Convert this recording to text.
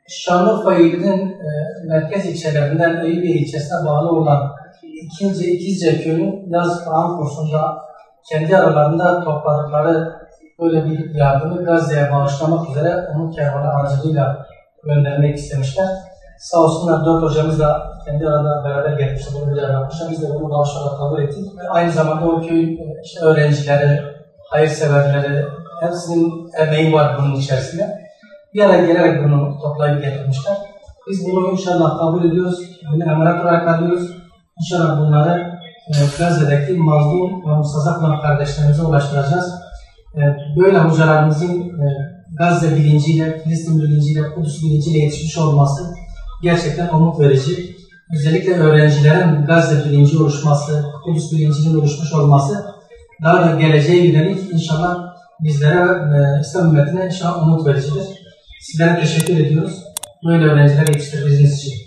Şanlıurfa ilinin merkez ilçelerinden Eyüpiye ilçesine bağlı olan İkizce köyü yaz Kur'an kursunda kendi aralarında topladıkları böyle bir yardımı Gazze'ye bağışlamak üzere onun kervanı aracılığıyla göndermek istemişler. Sağ olsunlar 4 hocamız da kendi arada beraber getirmişler, bunu bile yapmışlar. Biz de bunu bağışlayarak kabul ettik. Aynı zamanda o köyün öğrencileri, hayırseverleri, hepsinin emeği var bunun içerisinde. Bir araya gelerek bunu toplayıp getirmişler. Biz bunu inşallah kabul ediyoruz, bunu emanet olarak alıyoruz. İnşallah bunları Gazze'deki mazlum ve mustazaf olan kardeşlerimize ulaştıracağız. Böyle hocalarımızın Gazze bilinciyle, Filistin bilinciyle, Kudüs bilinciyle yetişmiş olması gerçekten umut verici. Özellikle öğrencilerin Gazze bilinci oluşması, Kudüs bilincinin oluşmuş olması daha da geleceğe yönelik inşallah bizlere ve İslam ümmetine inşallah umut vericidir. Sizlere teşekkür ediyoruz. Böyle öğrenciler yetiştirdiğiniz için.